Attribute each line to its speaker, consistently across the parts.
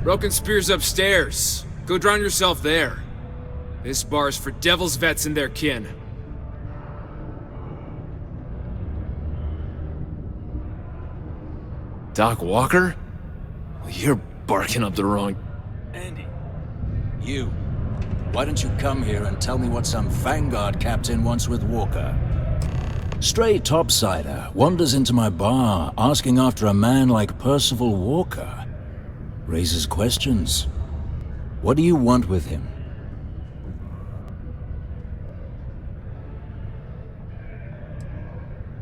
Speaker 1: Broken Spear's upstairs. Go drown yourself there. This bar's for devil's vets and their kin.
Speaker 2: Doc Walker? You're barking up the wrong...
Speaker 3: Andy. You. Why don't you come here and tell me what some Vanguard captain wants with Walker? Stray topsider wanders into my bar asking after a man like Percival Walker. Raises questions. What do you want with him?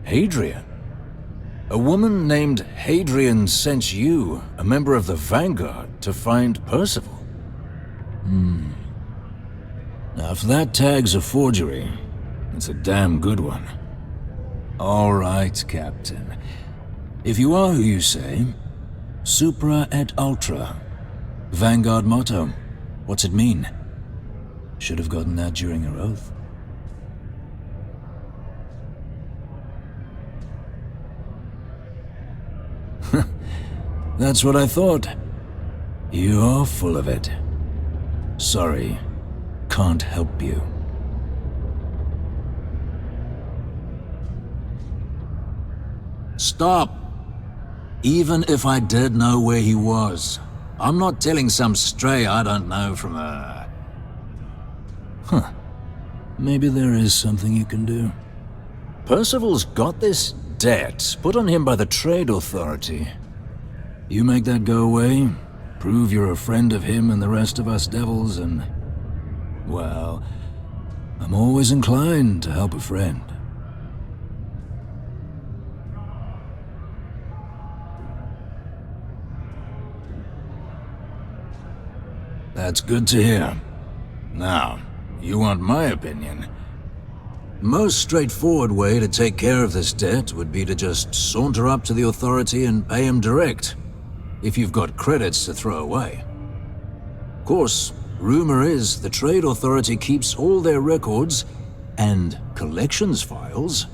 Speaker 3: Hadrian? A woman named Hadrian sent you, a member of the Vanguard, to find Percival? Now, if that tag's a forgery, it's a damn good one. All right, Captain. If you are who you say, Supra et Ultra. Vanguard motto. What's it mean? Should have gotten that during your oath. That's what I thought. You're full of it. Sorry, can't help you. Stop! Even if I did know where he was, I'm not telling some stray I don't know from a... Huh. Maybe there is something you can do. Percival's got this debt put on him by the Trade Authority. You make that go away, prove you're a friend of him and the rest of us devils, and... well, I'm always inclined to help a friend. That's good to hear. Now, you want my opinion? Most straightforward way to take care of this debt would be to just saunter up to the authority and pay him direct, if you've got credits to throw away. Of course, rumor is the Trade Authority keeps all their records and collections files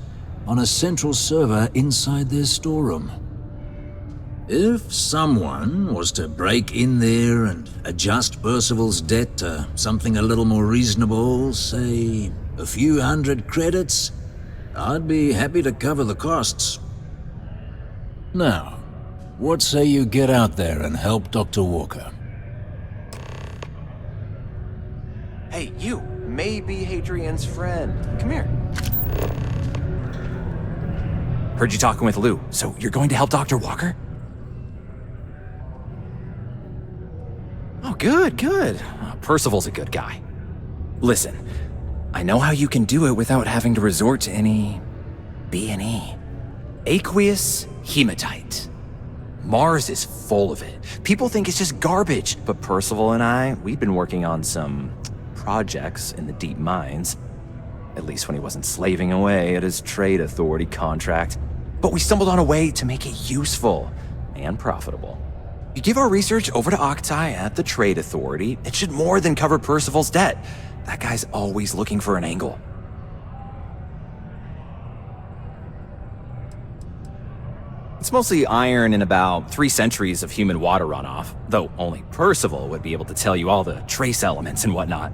Speaker 3: on a central server inside their storeroom. If someone was to break in there and adjust Percival's debt to something a little more reasonable, say a few hundred credits, I'd be happy to cover the costs. Now, what say you get out there and help Dr. Walker?
Speaker 4: Hey, you may be Hadrian's friend. Come here.
Speaker 5: Heard you talking with Lou, so you're going to help Dr. Walker? Oh, good. Percival's a good guy. Listen, I know how you can do it without having to resort to any... B&E. Aqueous hematite. Mars is full of it. People think it's just garbage, but Percival and I, we've been working on some projects in the deep mines. At least when he wasn't slaving away at his Trade Authority contract. But we stumbled on a way to make it useful and profitable. You give our research over to Octai at the Trade Authority, it should more than cover Percival's debt. That guy's always looking for an angle. It's mostly iron and about 3 centuries of human water runoff, though only Percival would be able to tell you all the trace elements and whatnot.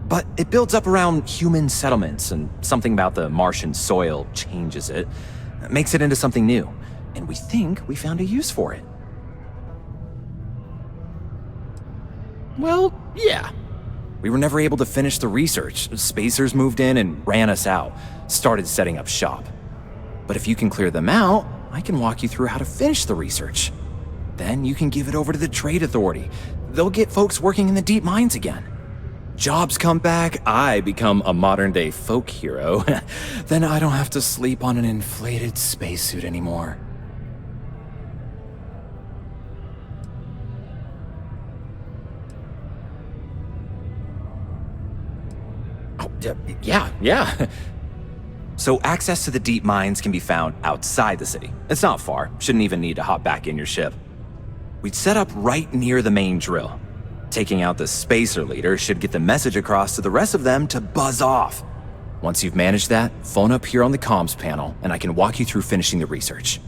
Speaker 5: But it builds up around human settlements, and something about the Martian soil changes it, makes it into something new, and we think we found a use for it. Well, yeah. We were never able to finish the research. Spacers moved in and ran us out, started setting up shop. But if you can clear them out, I can walk you through how to finish the research. Then you can give it over to the Trade Authority. They'll get folks working in the deep mines again. Jobs come back, I become a modern-day folk hero. Then I don't have to sleep on an inflated spacesuit anymore. Oh, yeah. So access to the deep mines can be found outside the city. It's not far, shouldn't even need to hop back in your ship. We'd set up right near the main drill. Taking out the spacer leader should get the message across to the rest of them to buzz off. Once you've managed that, phone up here on the comms panel and I can walk you through finishing the research.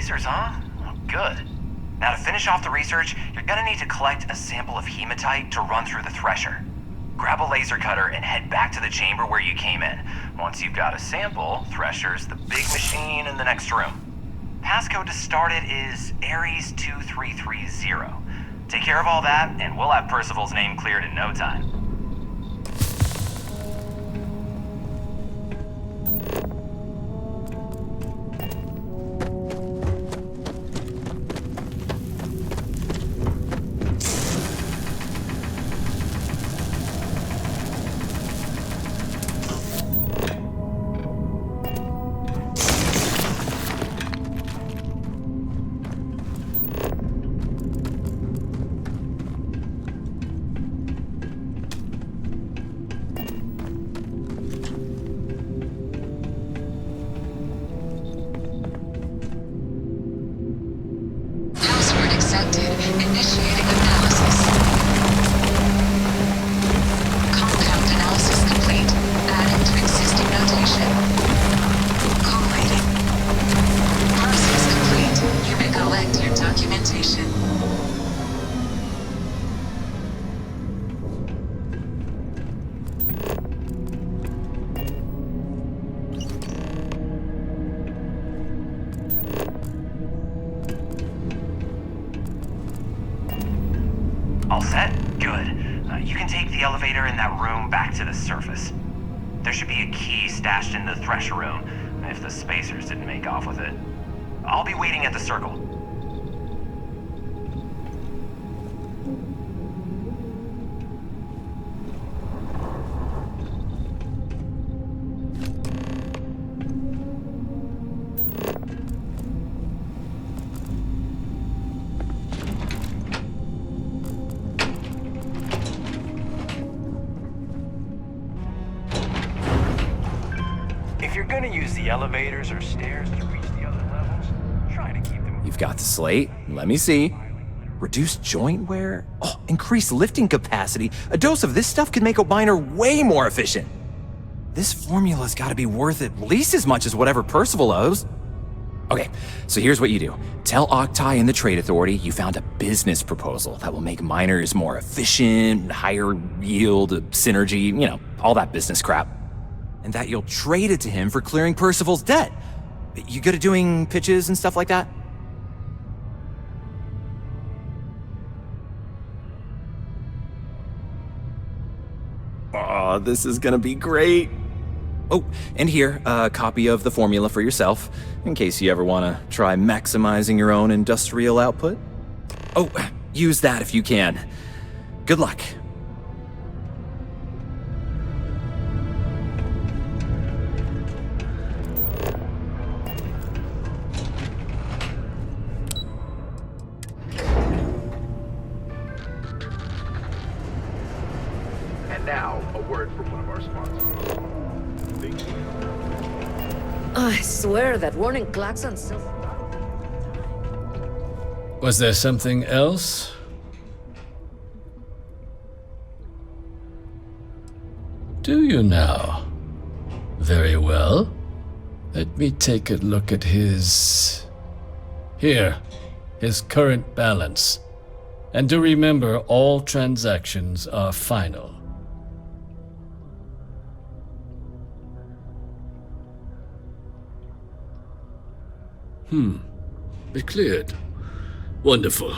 Speaker 5: spacers, huh? Oh, good. Now to finish off the research, you're gonna need to collect a sample of hematite to run through the thresher. Grab a laser cutter and head back to the chamber where you came in. Once you've got a sample, Thresher's the big machine in the next room. Passcode to start it is Ares 2330. Take care of all that, and we'll have Percival's name cleared in no time.
Speaker 6: Initiating analysis. Compound analysis complete. Adding to existing notation. Collating. Process complete. You may collect your documentation. All set? Good. You can take the elevator in that room back to the surface. There should be a key stashed in the thresher room, if the spacers didn't make off with it. I'll be waiting at the circle. If you're gonna use the elevators or stairs to reach the other levels, try to keep them. You've got the slate. Let me see. Reduced joint wear? Oh, increased lifting capacity. A dose of this stuff could make a miner way more efficient. This formula's gotta be worth at least as much as whatever Percival owes. Okay, so here's what you do. Tell Octai and the Trade Authority you found a business proposal that will make miners more efficient, higher yield, synergy, you know, all that business crap. And that you'll trade it to him for clearing Percival's debt. You good at doing pitches and stuff like that? Oh, this is gonna be great. Oh, and here, a copy of the formula for yourself, in case you ever want to try maximizing your own industrial output. Oh, use that if you can. Good luck.
Speaker 7: And now, a word from one of our sponsors.
Speaker 8: I swear that warning klaxon still...
Speaker 2: Was there something else? Do you now? Very well. Let me take a look at his... Here, his current balance. And do remember, all transactions are final. Be cleared. Wonderful.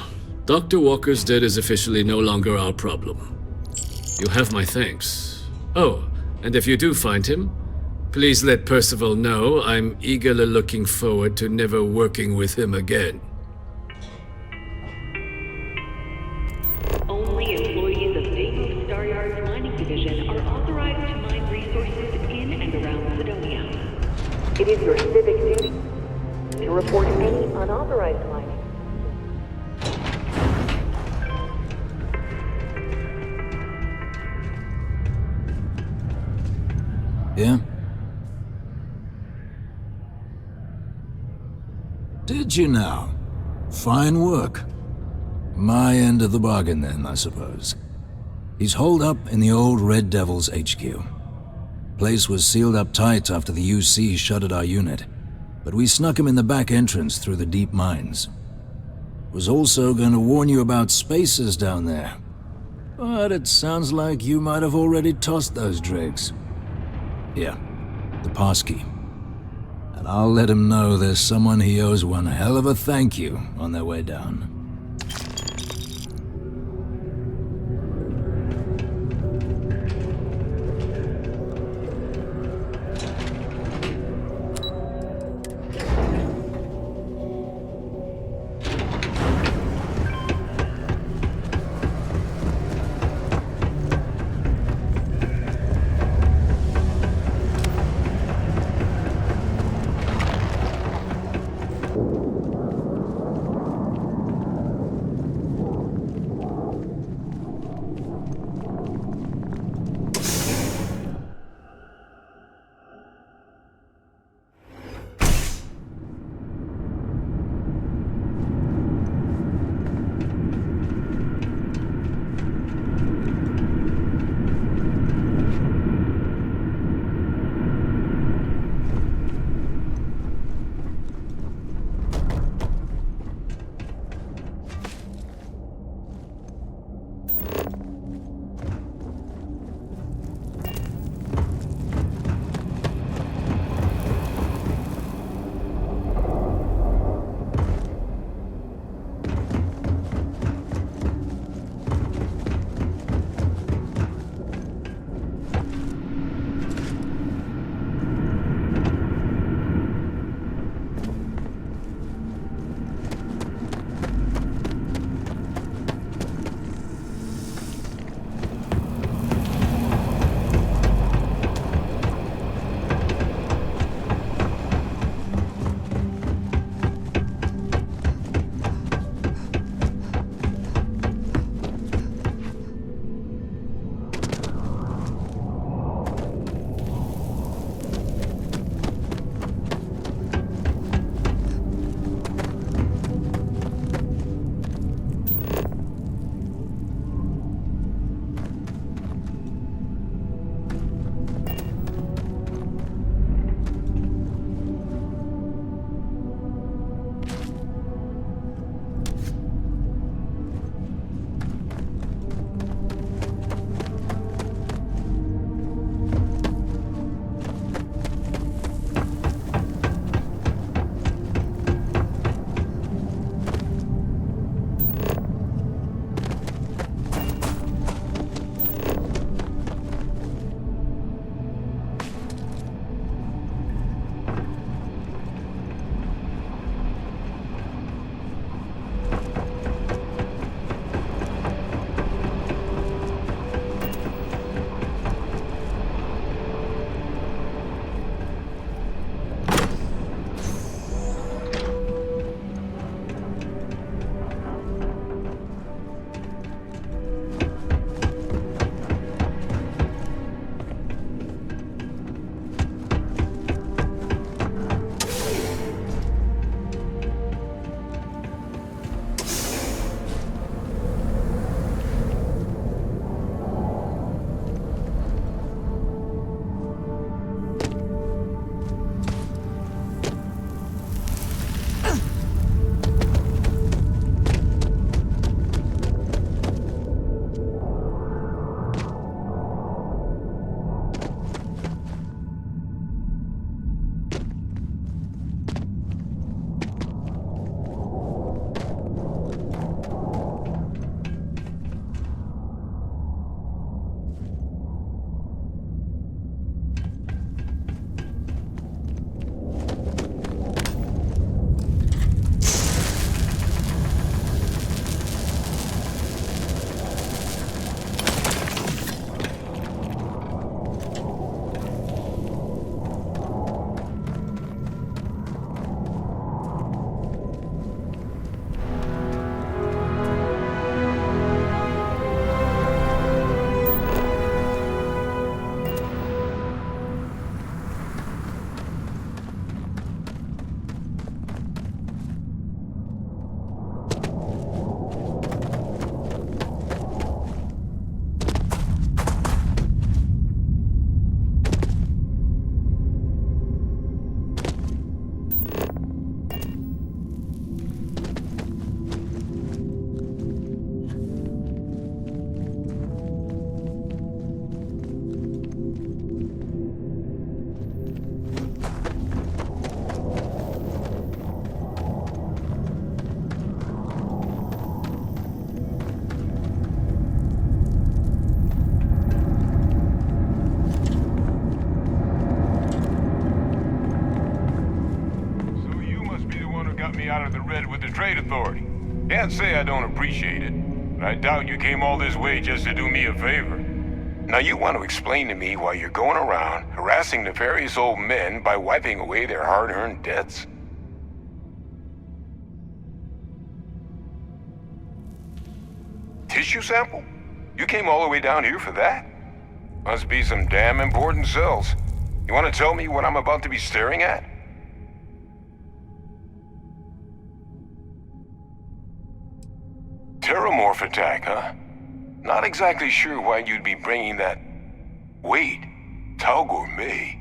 Speaker 2: Dr. Walker's debt is officially no longer our problem. You have my thanks. Oh, and if you do find him, please let Percival know I'm eagerly looking forward to never working with him again.
Speaker 9: Only employees of Dayton Staryard's mining division are authorized to mine resources in and around Sidonia. It is your civic duty to report any unauthorized mining.
Speaker 3: Yeah? Did you now? Fine work. My end of the bargain then, I suppose. He's holed up in the old Red Devil's HQ. Place was sealed up tight after the UC shuttered our unit. but we snuck him in the back entrance through the deep mines. Was also going to warn you about spacers down there. But it sounds like you might have already tossed those dregs. Here, the passkey. And I'll let him know there's someone he owes one hell of a thank you on their way down.
Speaker 10: great authority. Can't say I don't appreciate it. I doubt you came all this way just to do me a favor. Now you want to explain to me why you're going around harassing nefarious old men by wiping away their hard-earned debts? Tissue sample? You came all the way down here for that? Must be some damn important cells. You want to tell me what I'm about to be staring at? Terramorph attack, huh? Not exactly sure why you'd be bringing that... Wait, Tau Gourmet?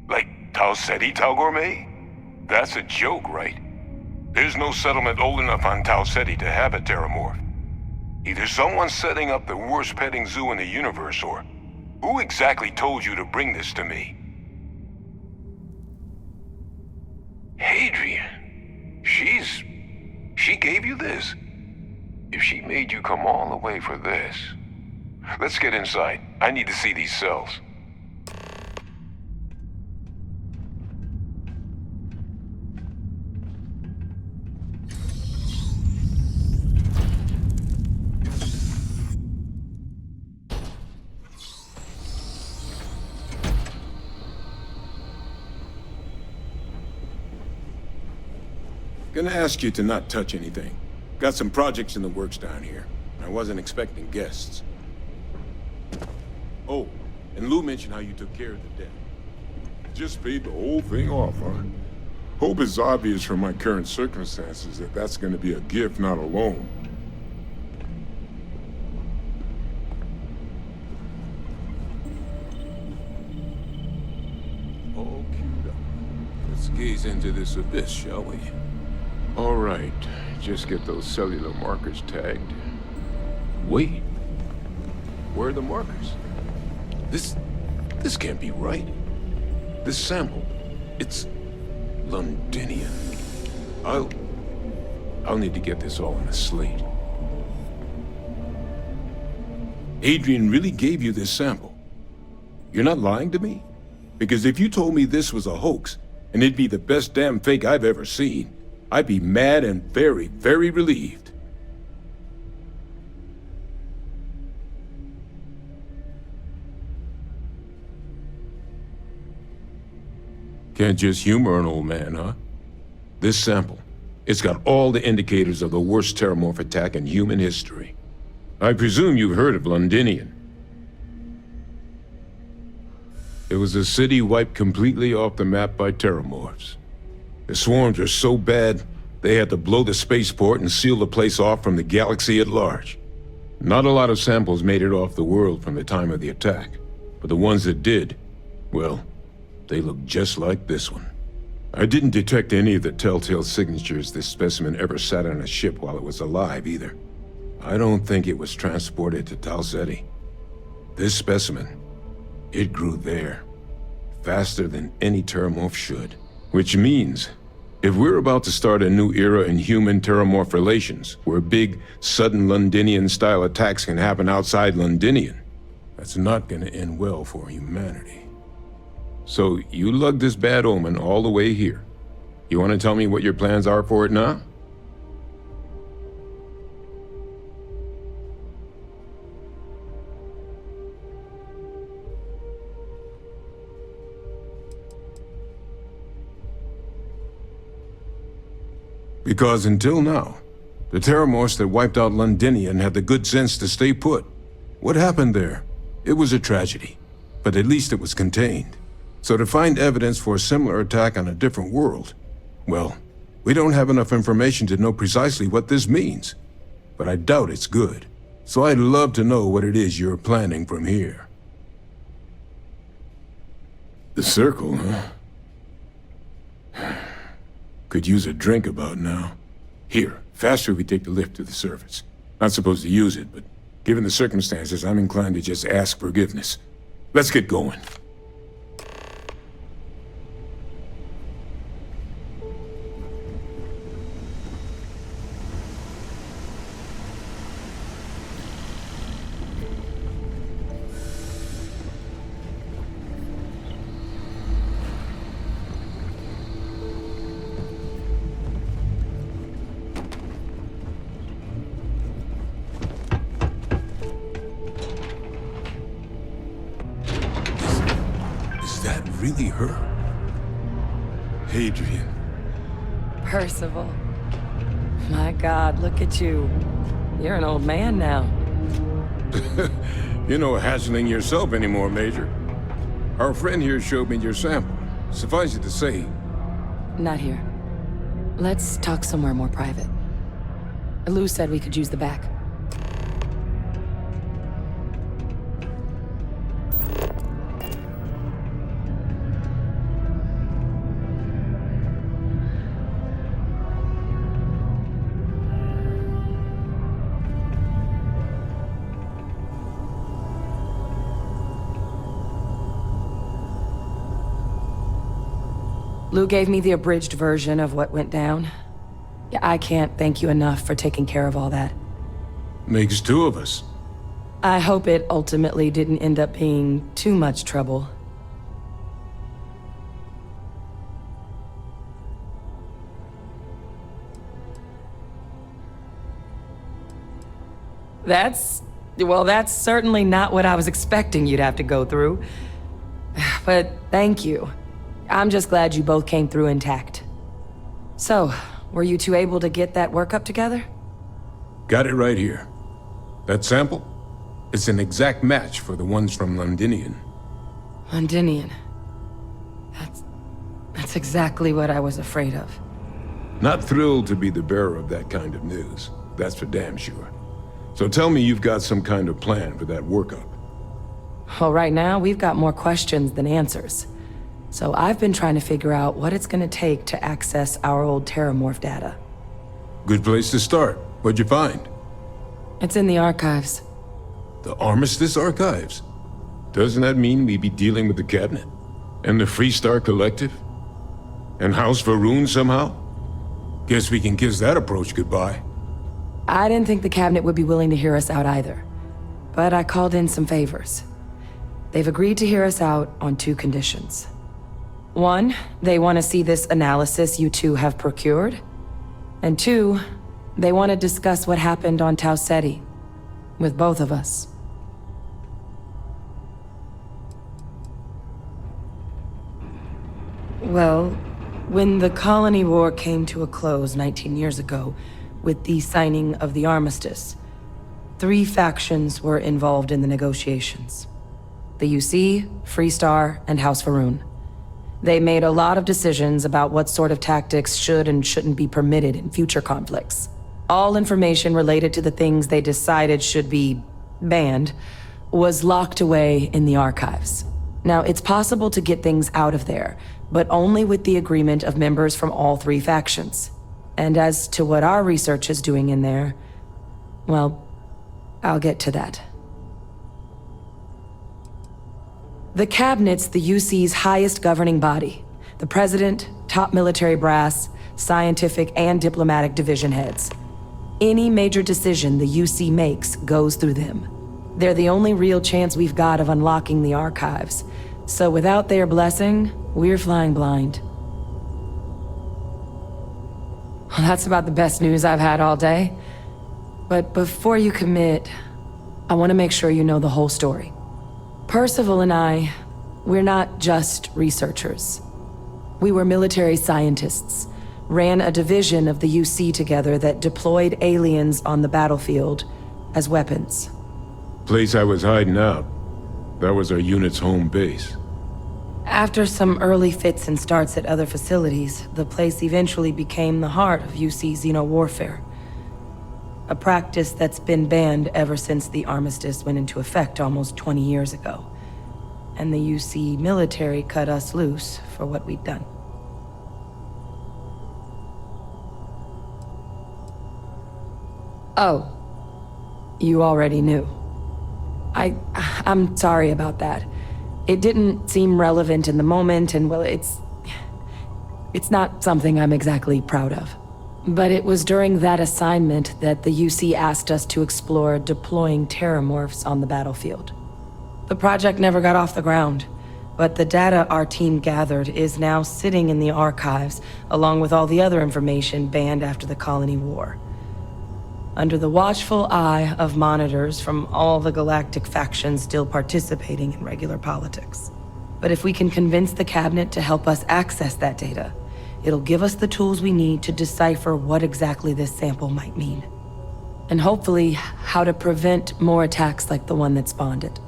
Speaker 10: Like Tau Ceti Tau Gourmet? That's a joke, right? There's no settlement old enough on Tau Ceti to have a Terramorph. Either someone's setting up the worst petting zoo in the universe, or... Who exactly told you to bring this to me? Hadrian. She gave you this? If she made you come all the way for this... Let's get inside. I need to see these cells.
Speaker 11: Gonna ask you to not touch anything. Got some projects in the works down here. I wasn't expecting guests. Oh, and Lou mentioned how you took care of the debt.
Speaker 12: Just paid the whole thing off, huh? Hope it's obvious from my current circumstances that that's gonna be a gift, not a loan.
Speaker 11: All queued up. Let's gaze into this abyss, shall we?
Speaker 12: All right, just get those cellular markers tagged.
Speaker 11: Wait. Where are the markers? This can't be right. This sample, it's Londinian. I'll need to get this all on a slate. Adrian really gave you this sample. You're not lying to me? Because if you told me this was a hoax, and it'd be the best damn fake I've ever seen, I'd be mad and very, very relieved. Can't just humor an old man, huh? This sample, it's got all the indicators of the worst Terramorph attack in human history. I presume you've heard of Londinian. It was a city wiped completely off the map by Terramorphs. The swarms were so bad, they had to blow the spaceport and seal the place off from the galaxy at large. Not a lot of samples made it off the world from the time of the attack, but the ones that did, well, they look just like this one. I didn't detect any of the telltale signatures this specimen ever sat on a ship while it was alive, either. I don't think it was transported to Tau Ceti. This specimen, it grew there, faster than any Terramorph should. Which means, if we're about to start a new era in human-Terramorph relations, where big, sudden Londinian-style attacks can happen outside Londinian, that's not gonna end well for humanity. So, you lugged this bad omen all the way here. You want to tell me what your plans are for it now? Because until now, the Terramorphs that wiped out Londinian had the good sense to stay put. What happened there? It was a tragedy, but at least it was contained. So to find evidence for a similar attack on a different world, well, we don't have enough information to know precisely what this means. But I doubt it's good. So I'd love to know what it is you're planning from here. The circle, huh? Could use a drink about now. Here, faster we take the lift to the surface. Not supposed to use it, but given the circumstances, I'm inclined to just ask forgiveness. Let's get going. really her? Hadrian.
Speaker 13: Percival. My God, look at you. You're an old man now.
Speaker 11: You're no hassling yourself anymore, Major. Our friend here showed me your sample. Suffice it to say...
Speaker 13: Not here. Let's talk somewhere more private. Lou said we could use the back. Lou gave me the abridged version of what went down. Yeah, I can't thank you enough for taking care of all that.
Speaker 11: Makes two of us.
Speaker 13: I hope it ultimately didn't end up being too much trouble. That's certainly not what I was expecting you'd have to go through. But thank you. I'm just glad you both came through intact. So, were you two able to get that workup together?
Speaker 11: Got it right here. That sample? It's an exact match for the ones from Londinian.
Speaker 13: Londinian. That's exactly what I was afraid of.
Speaker 11: Not thrilled to be the bearer of that kind of news. That's for damn sure. So tell me you've got some kind of plan for that workup.
Speaker 13: Well, right now, we've got more questions than answers. So I've been trying to figure out what it's gonna take to access our old Terramorph data.
Speaker 11: Good place to start. What'd you find?
Speaker 13: It's in the archives.
Speaker 11: The Armistice Archives? Doesn't that mean we'd be dealing with the Cabinet? And the Freestar Collective? And House Varun somehow? Guess we can kiss that approach goodbye.
Speaker 13: I didn't think the Cabinet would be willing to hear us out either. But I called in some favors. They've agreed to hear us out on two conditions. One, they want to see this analysis you two have procured. And two, they want to discuss what happened on Tau Ceti. With both of us. Well, when the Colony War came to a close 19 years ago, with the signing of the armistice, 3 factions were involved in the negotiations. The UC, Freestar, and House Varun. They made a lot of decisions about what sort of tactics should and shouldn't be permitted in future conflicts. All information related to the things they decided should be banned was locked away in the archives. Now, it's possible to get things out of there, but only with the agreement of members from all 3 factions. And as to what our research is doing in there, well, I'll get to that. The Cabinet's the UC's highest governing body. The President, top military brass, scientific and diplomatic division heads. Any major decision the UC makes goes through them. They're the only real chance we've got of unlocking the archives. So without their blessing, we're flying blind. Well, that's about the best news I've had all day. But before you commit, I want to make sure you know the whole story. Percival and I, we're not just researchers. We were military scientists, ran a division of the UC together that deployed aliens on the battlefield as weapons.
Speaker 11: Place I was hiding out. That was our unit's home base.
Speaker 13: After some early fits and starts at other facilities, the place eventually became the heart of UC xeno-warfare. A practice that's been banned ever since the armistice went into effect almost 20 years ago. And the UC military cut us loose for what we'd done. Oh, you already knew. I'm sorry about that. It didn't seem relevant in the moment, and well, it's not something I'm exactly proud of. But it was during that assignment that the UC asked us to explore deploying terramorphs on the battlefield. The project never got off the ground, but the data our team gathered is now sitting in the archives, along with all the other information banned after the Colony War. Under the watchful eye of monitors from all the galactic factions still participating in regular politics. But if we can convince the cabinet to help us access that data, it'll give us the tools we need to decipher what exactly this sample might mean. And hopefully, how to prevent more attacks like the one that spawned it.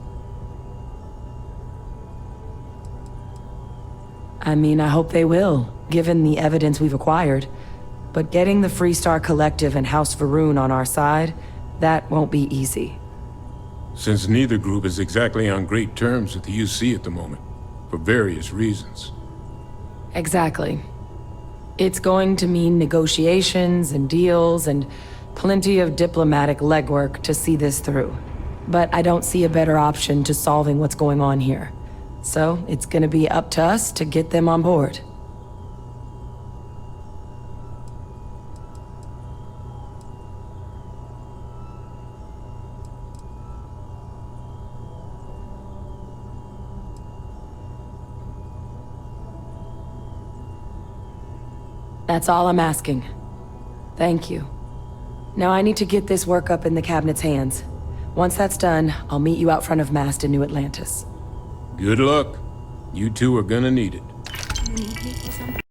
Speaker 13: I mean, I hope they will, given the evidence we've acquired. But getting the Freestar Collective and House Varun on our side, that won't be easy.
Speaker 11: Since neither group is exactly on great terms with the UC at the moment, for various reasons.
Speaker 13: Exactly. It's going to mean negotiations and deals and plenty of diplomatic legwork to see this through. But I don't see a better option to solving what's going on here. So it's gonna be up to us to get them on board. That's all I'm asking. Thank you. Now I need to get this work up in the cabinet's hands. Once that's done, I'll meet you out front of Mast in New Atlantis.
Speaker 11: Good luck. You two are gonna need it.